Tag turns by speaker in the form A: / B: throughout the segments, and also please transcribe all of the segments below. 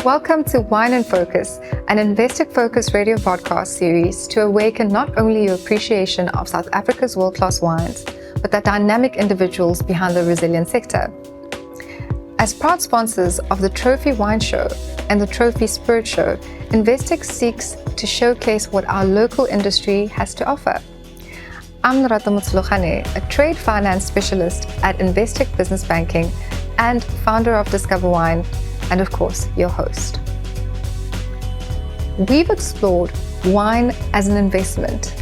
A: Welcome to Wine in Focus, an Investec-focused radio podcast series to awaken not only your appreciation of South Africa's world-class wines, but the dynamic individuals behind the resilient sector. As proud sponsors of the Trophy Wine Show and the Trophy Spirit Show, Investec seeks to showcase what our local industry has to offer. I'm Lerato Motshologane, a trade finance specialist at Investec Business Banking and founder of Discover Wine, and of course, your host. We've explored wine as an investment,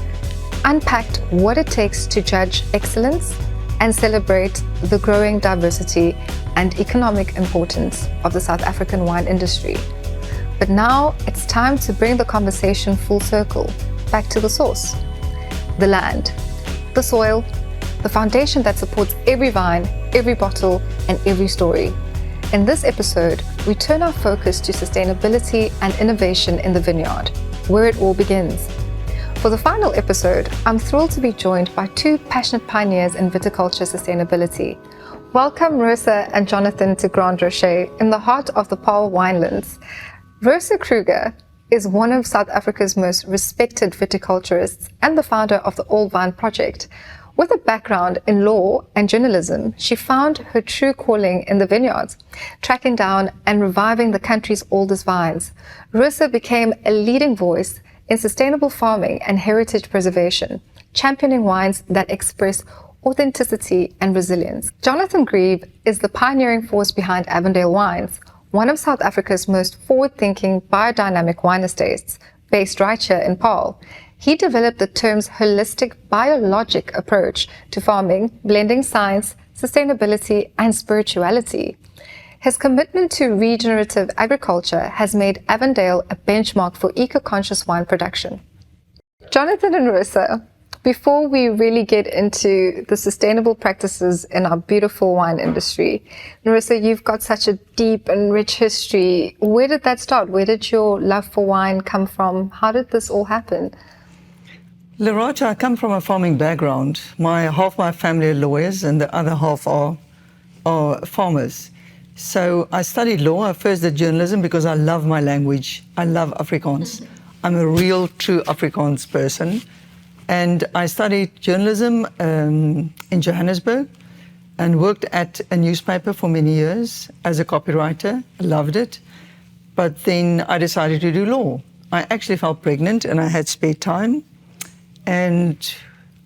A: unpacked what it takes to judge excellence, and celebrate the growing diversity and economic importance of the South African wine industry. But now it's time to bring the conversation full circle, back to the source. The land, the soil, the foundation that supports every vine, every bottle, and every story. In this episode, we turn our focus to sustainability and innovation in the vineyard, where it all begins. For the final episode, I'm thrilled to be joined by two passionate pioneers in viticulture sustainability. Welcome Rosa and Johnathan to Grand Rocher in the heart of the Paarl Winelands. Rosa Kruger is one of South Africa's most respected viticulturists and the founder of the All Vine Project. With a background in law and journalism, she found her true calling in the vineyards, tracking down and reviving the country's oldest vines. Rosa became a leading voice in sustainable farming and heritage preservation, championing wines that express authenticity and resilience. Johnathan Grieve is the pioneering force behind Avondale Wines, one of South Africa's most forward-thinking biodynamic wine estates, based right here in Paarl. He developed the term's holistic biologic approach to farming, blending science, sustainability, and spirituality. His commitment to regenerative agriculture has made Avondale a benchmark for eco-conscious wine production. Johnathan and Rosa, before we really get into the sustainable practices in our beautiful wine industry, Rosa, you've got such a deep and rich history. Where did that start? Where did your love for wine come from? How did this all happen?
B: Lerato, I come from a farming background. Half my family are lawyers and the other half are farmers. So I studied law. I first did journalism because I love my language. I love Afrikaans. I'm a real, true Afrikaans person. And I studied journalism in Johannesburg and worked at a newspaper for many years as a copywriter. I loved it. But then I decided to do law. I actually fell pregnant and I had spare time. And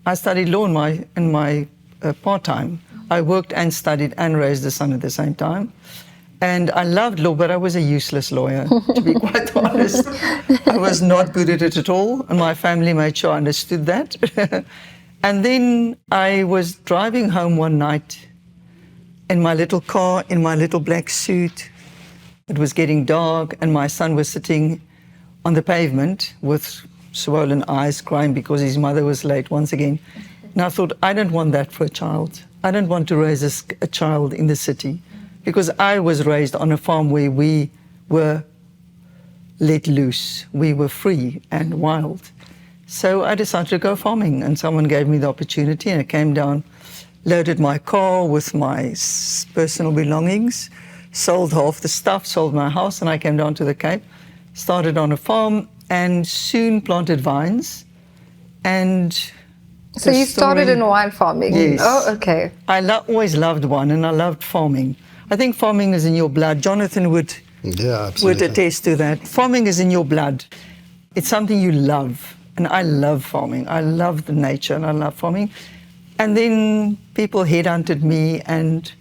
B: I studied law in my part-time. I worked and studied and raised a son at the same time. And I loved law, but I was a useless lawyer, to be quite honest. I was not good at it at all, and my family made sure I understood that. And then I was driving home one night in my little car, in my little black suit. It was getting dark, and my son was sitting on the pavement with swollen eyes, crying because his mother was late once again. And I thought, I don't want that for a child. I don't want to raise a child in the city, because I was raised on a farm where we were let loose. We were free and wild. So I decided to go farming, and someone gave me the opportunity, and I came down, loaded my car with my personal belongings, sold half the stuff, sold my house, and I came down to the Cape, started on a farm, and soon planted vines. And
A: so you started in wine farming?
B: Yes.
A: Oh, okay.
B: I always loved wine and I loved farming. I think farming is in your blood. Johnathan would attest to that. Farming is in your blood. It's something you love. And I love farming. I love the nature and I love farming. And then people headhunted me and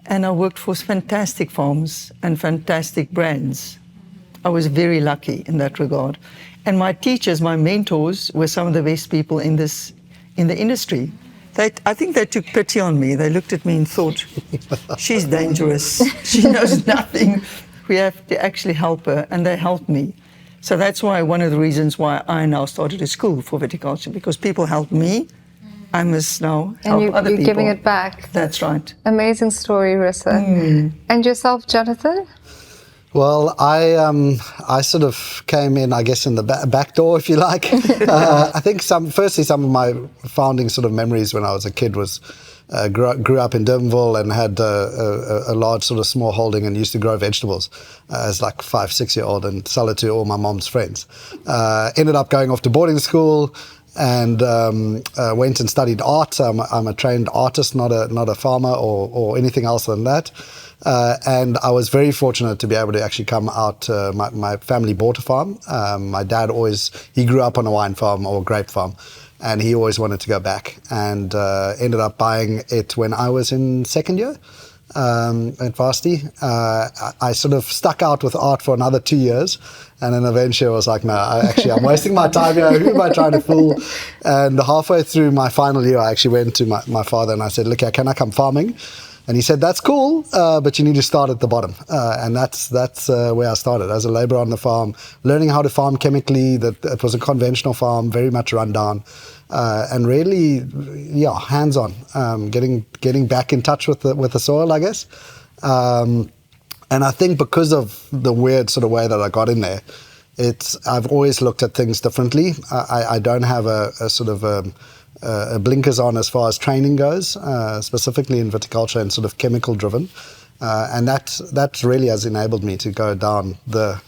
B: I worked for fantastic farms and fantastic brands. I was very lucky in that regard. And my teachers, my mentors, were some of the best people in the industry. I think they took pity on me. They looked at me and thought, she's dangerous. She knows nothing. We have to actually help her. And they helped me. So that's why one of the reasons why I now started a school for viticulture, because people helped me. I must now help other people. And you're
A: giving it back.
B: That's right.
A: Amazing story, Rosa. And yourself, Johnathan?
C: Well, I sort of came in, I guess, in the back door, if you like. I think some of my founding sort of memories when I was a kid was grew up in Durbanville and had a large sort of small holding and used to grow vegetables as like 5-6-year-old and sell it to all my mom's friends. Ended up going off to boarding school and went and studied art. I'm a trained artist, not a farmer or anything else than that. And I was very fortunate to be able to actually come out. My family bought a farm. My dad he grew up on a wine farm or a grape farm, and he always wanted to go back, and ended up buying it when I was in second year at Varsity. I sort of stuck out with art for another 2 years, and then eventually I was like, no, I'm wasting my time here. Who am I trying to fool? And halfway through my final year, I actually went to my father and I said, look, can I come farming? And he said, that's cool, but you need to start at the bottom. And that's where I started, as a laborer on the farm, learning how to farm chemically. That it was a conventional farm, very much run down, and really, hands-on, getting back in touch with the soil, I guess. And I think because of the weird sort of way that I got in there, I've always looked at things differently. I don't have a sort of blinkers on as far as training goes, specifically in viticulture and sort of chemical driven, and that really has enabled me to go down the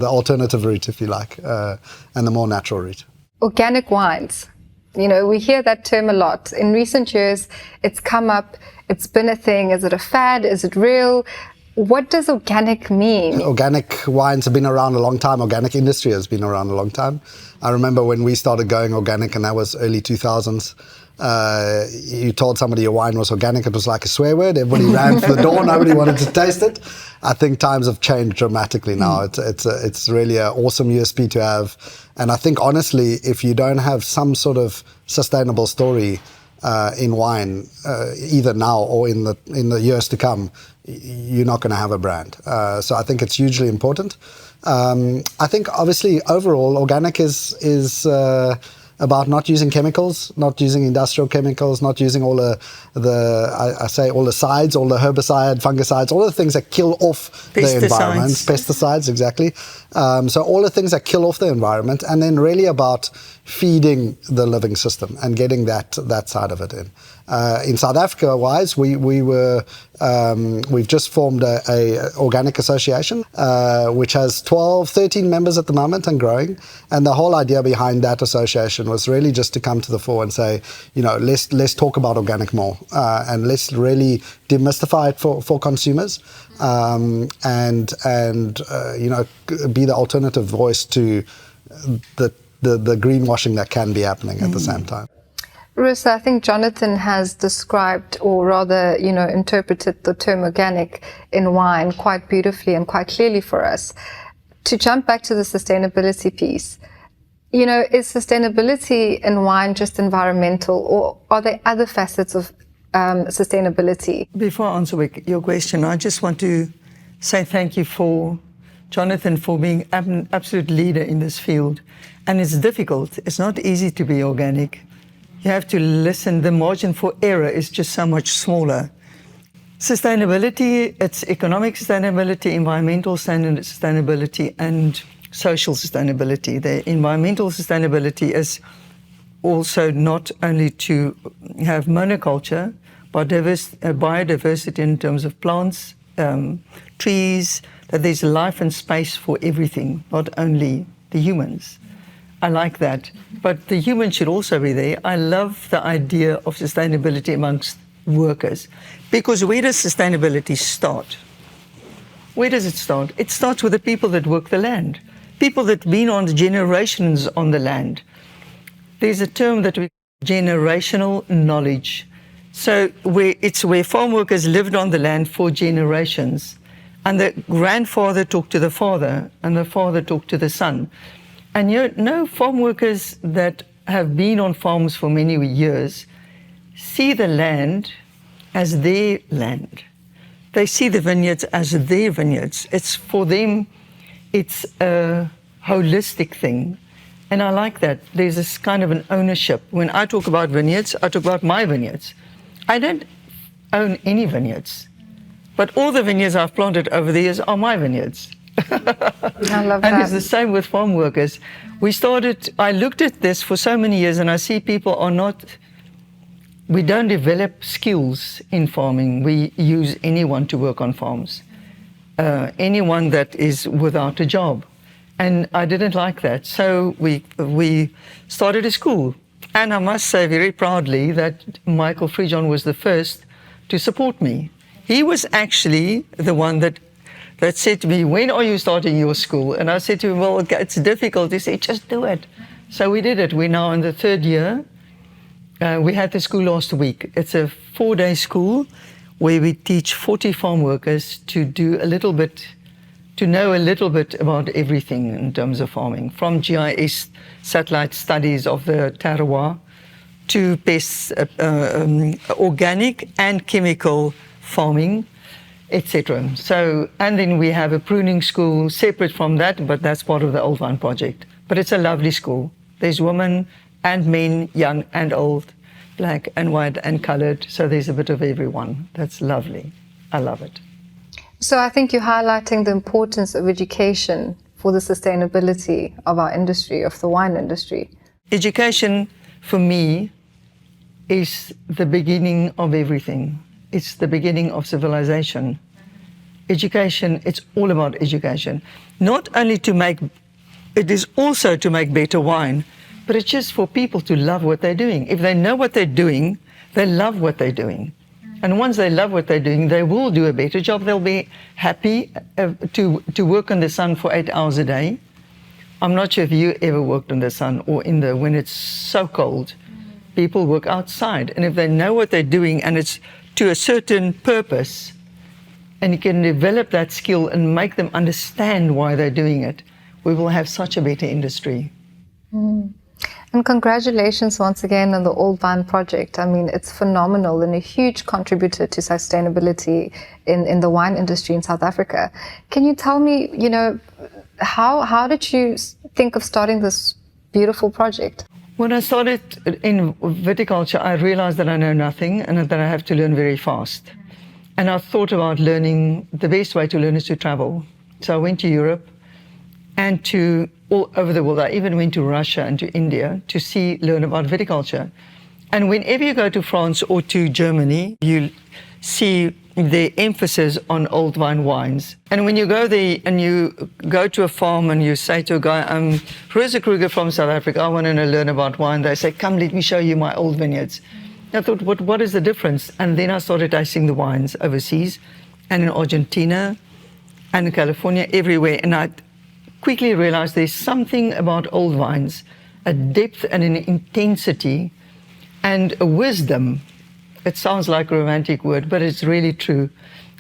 C: alternative route, if you like, and the more natural route.
A: Organic wines. We hear that term a lot. In recent years, it's come up, it's been a thing. Is it a fad? Is it real? What does organic mean? Organic
C: wines have been around a long time. Organic industry has been around a long time. I remember when we started going organic, and that was early 2000s. You told somebody your wine was organic, it was like a swear word. Everybody ran for the door. Nobody wanted to taste it. I think times have changed dramatically now. It's really an awesome USP to have. And I think, honestly, if you don't have some sort of sustainable story in wine, either now or in the years to come, you're not going to have a brand. So I think it's hugely important. I think, obviously, overall, organic is about not using chemicals, not using industrial chemicals, not using all the sides, all the herbicide, fungicides, all the things that kill off the environment. Pesticides, exactly. So all the things that kill off the environment, and then really about feeding the living system and getting that side of it in. In South Africa, we've just formed a organic association, which has 13 members at the moment and growing. And the whole idea behind that association was really just to come to the fore and say, let's talk about organic more, and let's really demystify it for consumers, and be the alternative voice to the greenwashing that can be happening at the same time.
A: Rosa, I think Johnathan has described, or rather, interpreted the term organic in wine quite beautifully and quite clearly for us. To jump back to the sustainability piece, is sustainability in wine just environmental, or are there other facets of sustainability?
B: Before I answer your question, I just want to say thank you for Johnathan for being an absolute leader in this field. And it's difficult. It's not easy to be organic. You have to listen. The margin for error is just so much smaller. Sustainability, it's economic sustainability, environmental sustainability, and social sustainability. The environmental sustainability is also not only to have monoculture, but biodiversity in terms of plants, trees, that there's life and space for everything, not only the humans. I like that. But the humans should also be there. I love the idea of sustainability amongst workers. Because where does sustainability start? Where does it start? It starts with the people that work the land, people that have been on generations on the land. There's a term that we call generational knowledge. So it's where farm workers lived on the land for generations. And the grandfather talked to the father, and the father talked to the son. And farm workers that have been on farms for many years see the land as their land. They see the vineyards as their vineyards. It's for them, it's a holistic thing. And I like that. There's this kind of an ownership. When I talk about vineyards, I talk about my vineyards. I don't own any vineyards, but all the vineyards I've planted over the years are my vineyards.
A: I love that.
B: And it's the same with farm workers. I looked at this for so many years, and I see people are not we don't develop skills in farming. We use anyone to work on farms, anyone that is without a job. And I didn't like that. So we started a school. And I must say very proudly that Michael Frijon was the first to support me. He was actually the one that said to me, when are you starting your school? And I said to him, well, it's difficult. He said, just do it. So we did it. We're now in the third year. We had the school last week. It's a 4-day school where we teach 40 farm workers to know a little bit about everything in terms of farming, from GIS satellite studies of the terroir to pests, organic and chemical farming, etc. So, and then we have a pruning school separate from that, but that's part of the Old Vine project. But it's a lovely school. There's women and men, young and old, black and white and colored. So there's a bit of everyone. That's lovely. I love it.
A: So I think you're highlighting the importance of education for the sustainability of our industry, of the wine industry.
B: Education, for me, is the beginning of everything. It's the beginning of civilization. Education, it's all about education. Not only it is also to make better wine, but it's just for people to love what they're doing. If they know what they're doing, they love what they're doing. And once they love what they're doing, they will do a better job. They'll be happy to work in the sun for 8 hours a day. I'm not sure if you ever worked in the sun or when it's so cold. People work outside. And if they know what they're doing and it's to a certain purpose, and you can develop that skill and make them understand why they're doing it, we will have such a better industry.
A: And congratulations once again on the Old Vine project. I mean, it's phenomenal and a huge contributor to sustainability in the wine industry in South Africa. Can you tell me, how did you think of starting this beautiful project?
B: When I started in viticulture, I realized that I know nothing and that I have to learn very fast. And I thought about learning, the best way to learn is to travel. So I went to Europe and to all over the world. I even went to Russia and to India to learn about viticulture. And whenever you go to France or to Germany, you see the emphasis on old vine wines. And when you go there and you go to a farm and you say to a guy, I'm Rosa Kruger from South Africa, I want to learn about wine. They say, come, let me show you my old vineyards. I thought, what is the difference? And then I started tasting the wines overseas and in Argentina and in California, everywhere. And I quickly realized there's something about old vines, a depth and an intensity and a wisdom. It sounds like a romantic word, but it's really true.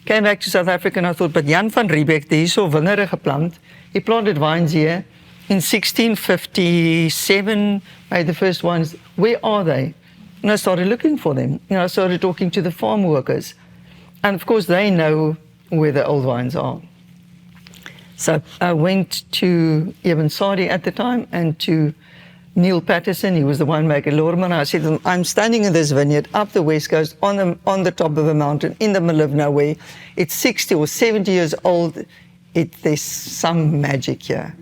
B: Came back to South Africa and I thought, but Jan van Riebeck, die is so wingere geplant. He planted vines here in 1657, made the first ones. Where are they? And I started looking for them. I started talking to the farm workers. And of course, they know where the old vines are. So I went to Eben Sadi at the time and to Neil Patterson. He was the winemaker, Lorman. I said to him, I'm standing in this vineyard up the west coast on the top of a mountain in the middle of nowhere. It's 60 or 70 years old. There's some magic here.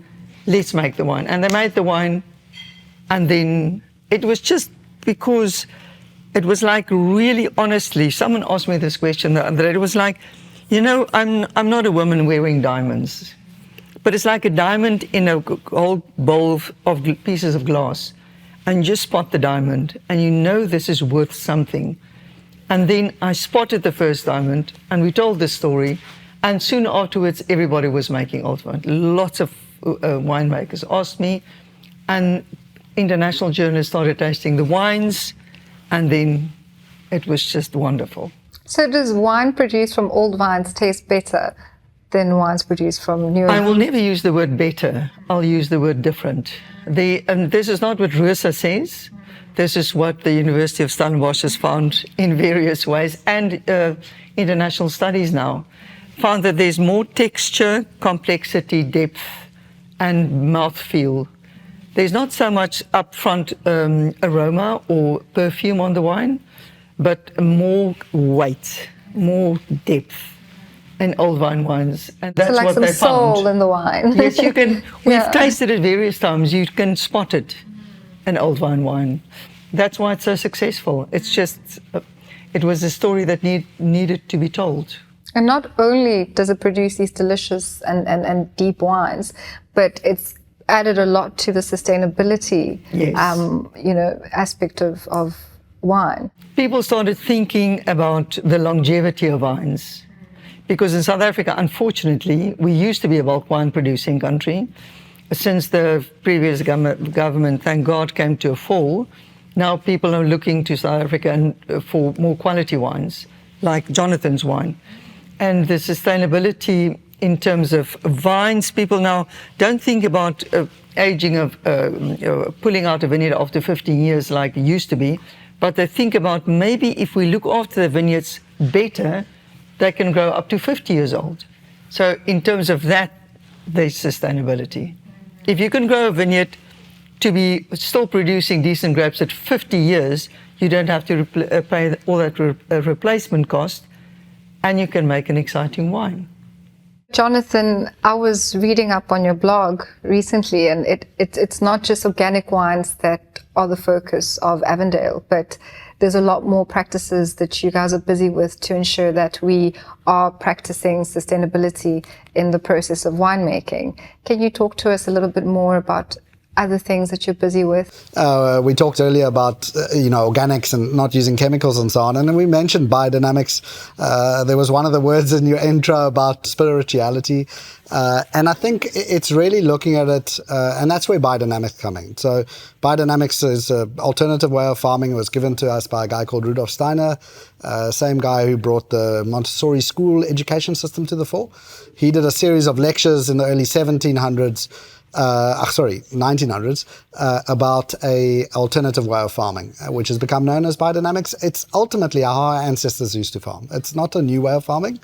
B: Let's make the wine. And they made the wine. And then it was just because it was like really honestly, someone asked me this question the other day. It was like, I'm not a woman wearing diamonds. But it's like a diamond in a whole bowl of pieces of glass. And you just spot the diamond, and this is worth something. And then I spotted the first diamond, and we told this story. And soon afterwards, everybody was making old wine. Lots of winemakers asked me, and international journalists started tasting the wines, and then it was just wonderful.
A: So does wine produced from old vines taste better than wines produced from newer?
B: I will never use the word better. I'll use the word different. And this is not what Rosa says. This is what the University of Stellenbosch has found in various ways, and international studies now found that there's more texture, complexity, depth, and mouthfeel. There's not so much upfront aroma or perfume on the wine, but more weight, more depth. And old vine wines, and that's
A: so like
B: what
A: some
B: they found.
A: soul in the wine.
B: Yes, we've tasted it various times. You can spot it, an old vine wine. that's why it's so successful. It's just, it was a story that needed to be told.
A: And not only does it produce these delicious and deep wines, but it's added a lot to the sustainability,
B: Yes.
A: Aspect of wine.
B: People started thinking about the longevity of wines. Because in South Africa, unfortunately, we used to be a bulk wine producing country. Since the previous government, thank God, came to a fall, now people are looking to South Africa for more quality wines, like Johnathan's wine. And the sustainability in terms of vines, people now don't think about aging of pulling out a vineyard after 15 years like it used to be, but they think about maybe if we look after the vineyards better, they can grow up to 50 years old. So in terms of that, there's sustainability. If you can grow a vineyard to be still producing decent grapes at 50 years, you don't have to pay all that replacement cost, and you can make an exciting wine.
A: Johnathan, I was reading up on your blog recently, and it's not just organic wines that are the focus of Avondale, but there's a lot more practices that you guys are busy with to ensure that we are practicing sustainability in the process of winemaking. Can you talk to us a little bit more about other things that you're busy with?
C: We talked earlier about organics and not using chemicals and so on, and then we mentioned biodynamics. There was one of the words in your intro about spirituality, and I think it's really looking at it, and that's where biodynamics coming. So biodynamics is an alternative way of farming. It was given to us by a guy called Rudolf Steiner, same guy who brought the Montessori school education system to the fore. He did a series of lectures in the early 1900s, about a alternative way of farming, which has become known as biodynamics. It's ultimately how our ancestors used to farm. It's not a new way of farming.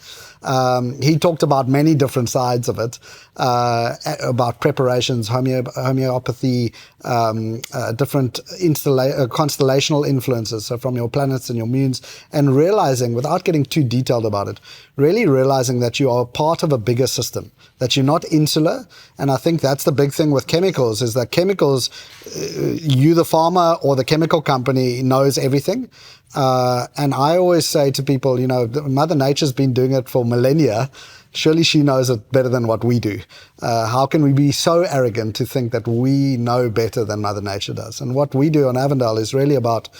C: He talked about many different sides of it, about preparations, homeopathy, different constellational influences, so from your planets and your moons, and realizing, without getting too detailed about it, really realizing that you are part of a bigger system, that you're not insular. And I think that's the big thing with chemicals, is that chemicals, you the farmer or the chemical company knows everything. And I always say to people, Mother Nature's been doing it for millennia. Surely she knows it better than what we do. How can we be so arrogant to think that we know better than Mother Nature does? And what we do on Avondale is really about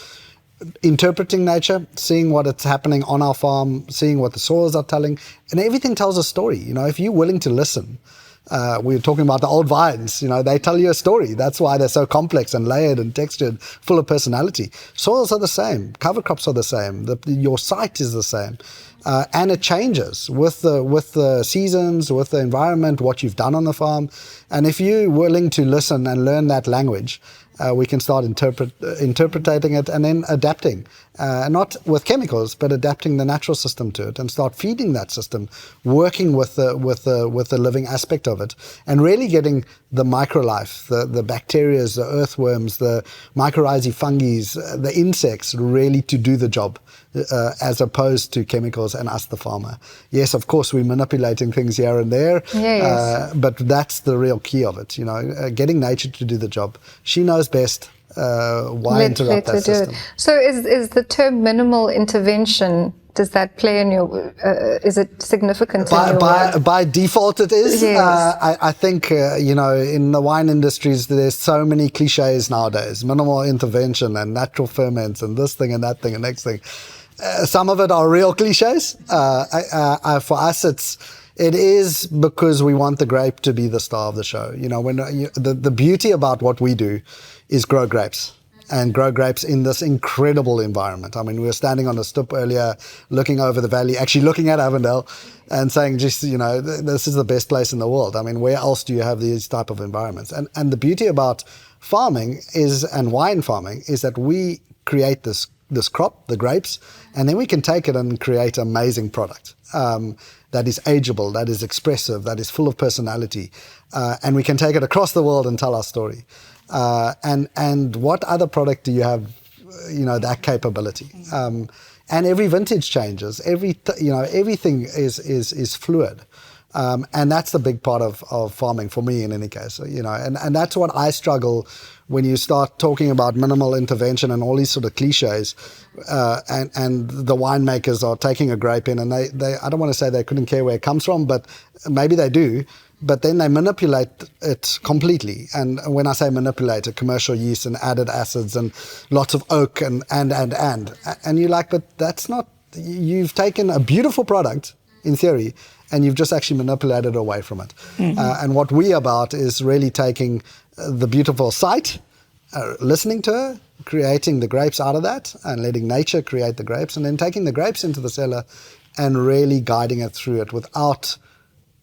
C: interpreting nature, seeing what is happening on our farm, seeing what the soils are telling, and everything tells a story. If you're willing to listen, we were talking about the old vines, they tell you a story. That's why they're so complex and layered and textured, full of personality. Soils are the same, cover crops are the same, your site is the same. And it changes with the seasons, with the environment, what you've done on the farm. And if you're willing to listen and learn that language, we can start interpreting it and then adapting, not with chemicals, but adapting the natural system to it and start feeding that system, working with the living aspect of it, and really getting the microlife, the bacteria, the earthworms, the mycorrhizae, fungi, the insects, really to do the job, as opposed to chemicals and us, the farmer. Yes, of course, we're manipulating things here and there, but that's the real key of it, getting nature to do the job. She knows best. Why interrupt that system?
A: So is the term minimal intervention, does that play in your, is it significant in your work?
C: By default it is.
A: Yes.
C: I think, in the wine industries, there's so many cliches nowadays. Minimal intervention and natural ferments and this thing and that thing and next thing. Some of it are real cliches. For us, it is because we want the grape to be the star of the show. The beauty about what we do is grow grapes, and grow grapes in this incredible environment. I mean, we were standing on a stoep earlier, looking over the valley, actually looking at Avondale, and saying, this is the best place in the world. I mean, where else do you have these type of environments? And the beauty about farming and wine farming is that we create this crop, the grapes, and then we can take it and create amazing product. That is ageable, that is expressive, that is full of personality, and we can take it across the world and tell our story. And what other product do you have, that capability? And every vintage changes. Everything is fluid. And that's the big part of farming for me in any case, and that's what I struggle when you start talking about minimal intervention and all these sort of cliches, and the winemakers are taking a grape in and they I don't want to say they couldn't care where it comes from, but maybe they do, but then they manipulate it completely. And when I say manipulate, commercial yeast and added acids and lots of oak and you're like, but that's not, you've taken a beautiful product in theory and you've just actually manipulated away from it. And what we're about is really taking the beautiful site, listening to her, creating the grapes out of that and letting nature create the grapes, and then taking the grapes into the cellar and really guiding it through it without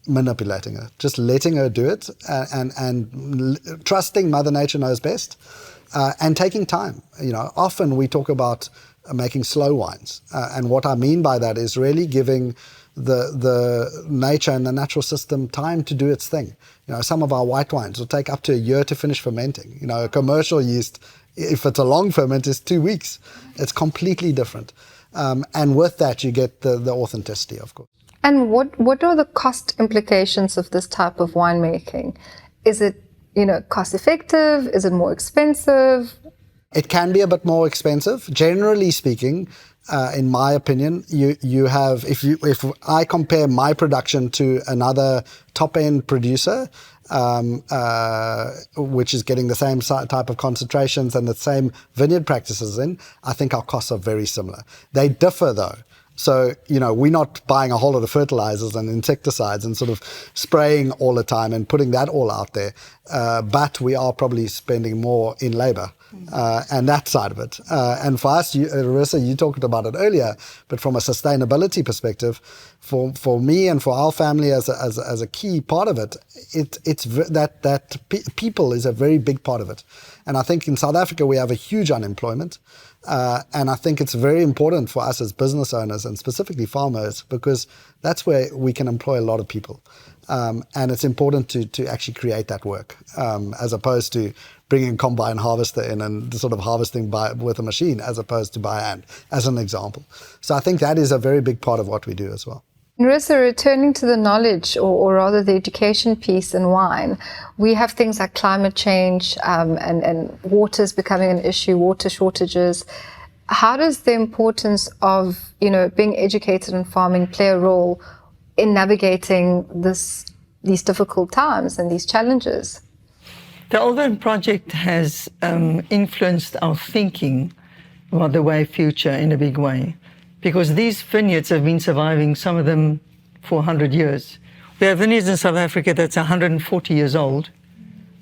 C: manipulating it, just letting her do it, and trusting Mother Nature knows best, and taking time. Often we talk about making slow wines, and what I mean by that is really giving the nature and the natural system time to do its thing. Some of our white wines will take up to a year to finish fermenting. A commercial yeast, if it's a long ferment, is 2 weeks. It's completely different. And with that, you get the authenticity, of course.
A: And what are the cost implications of this type of winemaking? Is it, cost effective? Is it more expensive?
C: It can be a bit more expensive. Generally speaking, in my opinion, you have, if I compare my production to another top-end producer, which is getting the same type of concentrations and the same vineyard practices in, I think our costs are very similar. They differ though. So, we're not buying a whole lot of fertilizers and insecticides and sort of spraying all the time and putting that all out there. But we are probably spending more in labor and that side of it. And for us, Rosa, you talked about it earlier, but from a sustainability perspective, for me and for our family as a key part of it, people is a very big part of it. And I think in South Africa, we have a huge unemployment. And I think it's very important for us as business owners and specifically farmers, because that's where we can employ a lot of people. And it's important to actually create that work, as opposed to bringing a combine harvester in and sort of harvesting with a machine as opposed to by hand, as an example. So I think that is a very big part of what we do as well.
A: Marissa, returning to the knowledge, or rather the education piece in wine, we have things like climate change and water is becoming an issue, water shortages. How does the importance of being educated in farming play a role in navigating these difficult times and these challenges?
B: The Old Vine Project has influenced our thinking about the way future in a big way, because these vineyards have been surviving, some of them for 100 years. We have vineyards in South Africa that's 140 years old.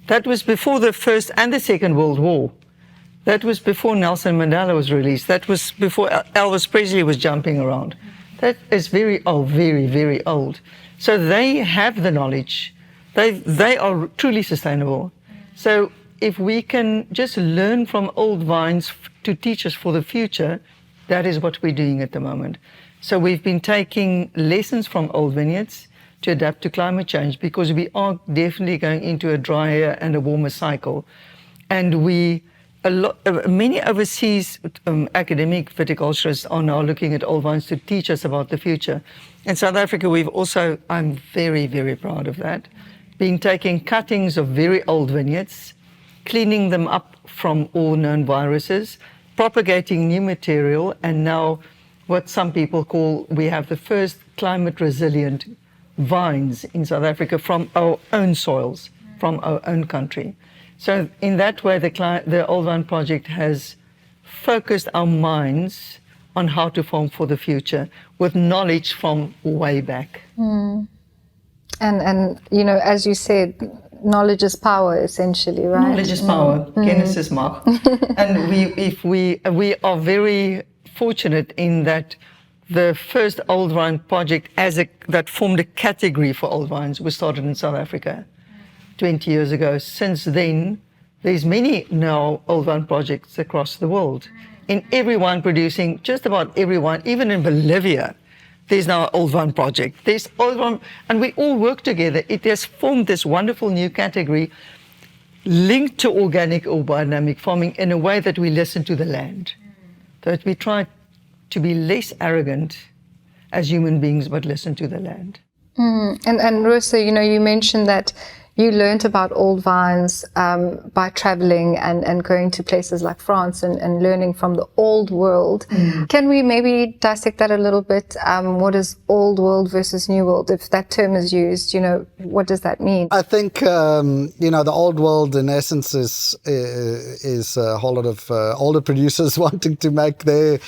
B: That was before the First and the Second World War. That was before Nelson Mandela was released. That was before Elvis Presley was jumping around. That is very old, very, very old. So they have the knowledge. They are truly sustainable. So if we can just learn from old vines to teach us for the future, that is what we're doing at the moment. So we've been taking lessons from old vineyards to adapt to climate change, because we are definitely going into a drier and a warmer cycle. And many overseas academic viticulturists are now looking at old vines to teach us about the future. In South Africa, we've also, I'm very, very proud of that, been taking cuttings of very old vineyards, cleaning them up from all known viruses, propagating new material, and now what some people call, we have the first climate resilient vines in South Africa from our own soils, from our own country. So in that way, the Old Vine Project has focused our minds on how to farm for the future with knowledge from way back.
A: And as you said, knowledge is power, essentially, right?
B: Knowledge is power. Kennis is macht. And we are very fortunate in that the first Old Vine Project that formed a category for old vines was started in South Africa 20 years ago. Since then, there's many now Old Vine Projects across the world. In every wine producing, just about every wine, even in Bolivia, there's now an Old Vine Project. There's Old Vine, and we all work together. It has formed this wonderful new category linked to organic or biodynamic farming in a way that we listen to the land. That we try to be less arrogant as human beings, but listen to the land.
A: And Rosa, you mentioned that you learned about old vines by traveling and going to places like France and learning from the old world. Can we maybe dissect that a little bit? What is old world versus new world? If that term is used, what does that mean?
C: I think the old world in essence is a whole lot of older producers wanting to make their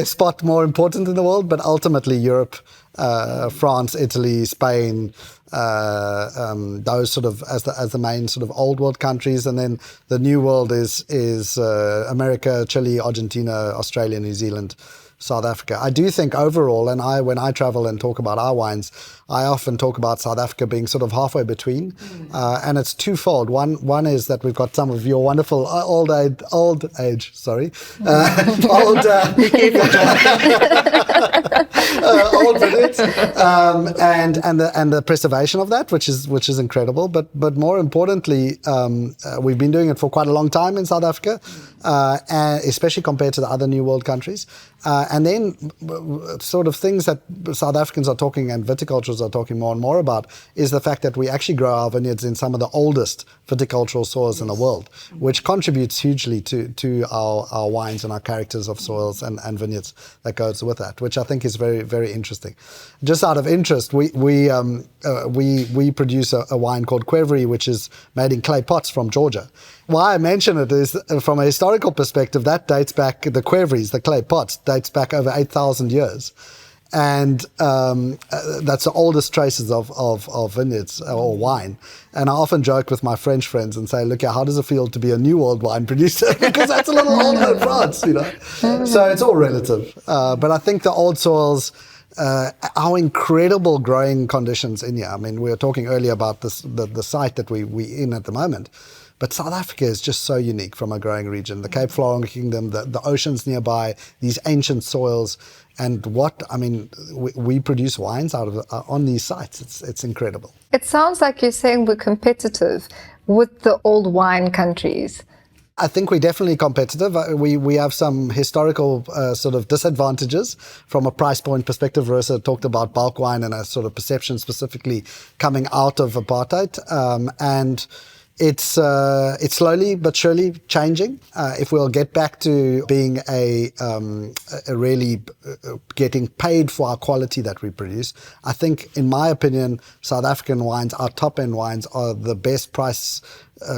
C: spot more important in the world, but ultimately Europe, France, Italy, Spain, those sort of as the main sort of old world countries, and then the new world is America, Chile, Argentina, Australia, New Zealand, South Africa. I do think overall, and when I travel and talk about our wines, I often talk about South Africa being sort of halfway between, and it's twofold. One is that we've got some of your wonderful old vineyards, and the preservation of that, which is incredible. But more importantly, we've been doing it for quite a long time in South Africa, and especially compared to the other New World countries. And then sort of things that South Africans are talking and viticulturers are talking more and more about is the fact that we actually grow our vineyards in some of the oldest viticultural soils in the world, which contributes hugely to our wines and our characters of soils and vineyards that goes with that, which I think is very, very interesting. Just out of interest, we produce a wine called Quevri, which is made in clay pots from Georgia. Why I mention it is from a historical perspective, that dates back, the Quevries, the clay pots, dates back over 8,000 years. And that's the oldest traces of vineyards or wine. And I often joke with my French friends and say, look, how does it feel to be a New World wine producer? Because that's a little older in France, So it's all relative. But I think the old soils, our incredible growing conditions in here. I mean, we were talking earlier about the site that we in at the moment. But South Africa is just so unique from a growing region. The Cape Flora Kingdom, the oceans nearby, these ancient soils, and we produce wines out of on these sites. It's incredible.
A: It sounds like you're saying we're competitive with the old wine countries.
C: I think we're definitely competitive. We have some historical sort of disadvantages from a price point perspective. Rosa talked about bulk wine and a sort of perception specifically coming out of apartheid, and it's slowly but surely changing. If we'll get back to being a really getting paid for our quality that we produce, I think, in my opinion, South African wines, our top end wines, are the best price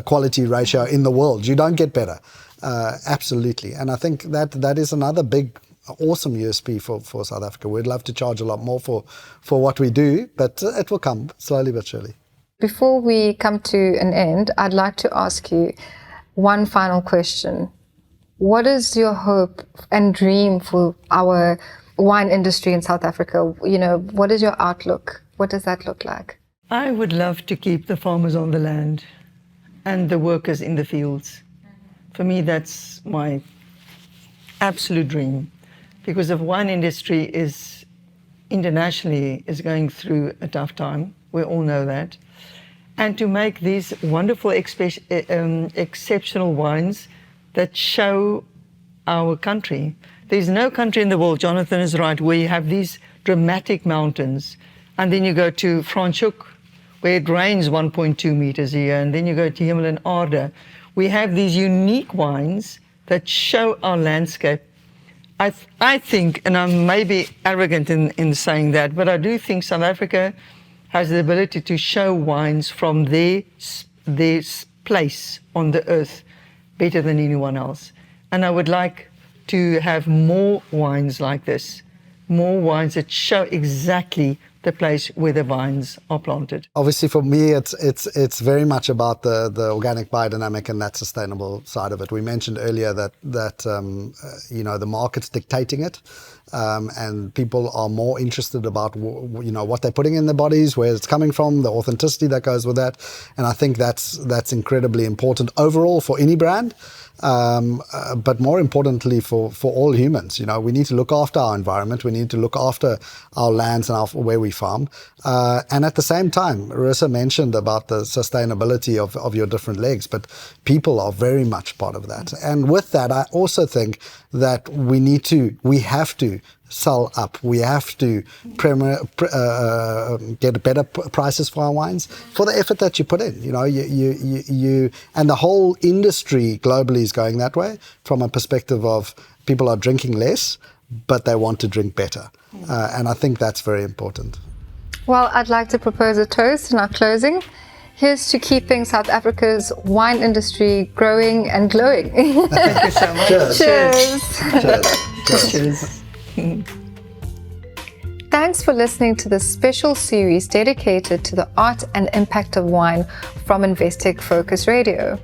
C: quality ratio in the world. You don't get better, absolutely. And I think that is another big, awesome USP for South Africa. We'd love to charge a lot more for what we do, but it will come slowly but surely.
A: Before we come to an end, I'd like to ask you one final question. What is your hope and dream for our wine industry in South Africa? What is your outlook? What does that look like?
B: I would love to keep the farmers on the land and the workers in the fields. For me, that's my absolute dream, because the wine industry internationally is going through a tough time. We all know that. And to make these wonderful, exceptional wines that show our country. There's no country in the world, Johnathan is right, where you have these dramatic mountains. And then you go to Franschhoek, where it rains 1.2 meters a year. And then you go to Hemel and Aarde. We have these unique wines that show our landscape. I think, and I'm maybe arrogant in saying that, but I do think South Africa has the ability to show wines from their place on the earth better than anyone else. And I would like to have more wines like this, more wines that show exactly the place where the vines are planted.
C: Obviously, for me, it's very much about the organic, biodynamic, and that sustainable side of it. We mentioned earlier that the market's dictating it, and people are more interested about what they're putting in their bodies, where it's coming from, the authenticity that goes with that, and I think that's incredibly important overall for any brand. But more importantly for all humans, we need to look after our environment, we need to look after our lands and where we farm, and at the same time, Rosa mentioned about the sustainability of your different legs, but people are very much part of that. And with that, I also think that we have to to sell up. We have to get better prices for our wines for the effort that you put in. You know, you and the whole industry globally is going that way from a perspective of people are drinking less, but they want to drink better. And I think that's very important.
A: Well, I'd like to propose a toast in our closing. Here's to keeping South Africa's wine industry growing and glowing.
B: Thank you so much.
C: Cheers.
A: Cheers.
B: Cheers.
A: Thanks for listening to this special series dedicated to the art and impact of wine from Investec Focus Radio.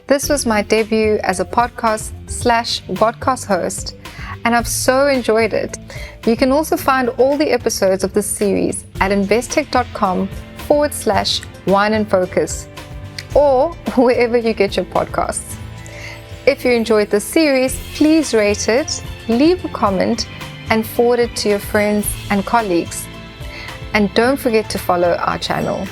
A: This was my debut as a podcast/vodcast host, and I've so enjoyed it. You can also find all the episodes of this series at investec.com/wine and focus, or wherever you get your podcasts. If you enjoyed this series, please rate it, leave a comment, and forward it to your friends and colleagues. And don't forget to follow our channel.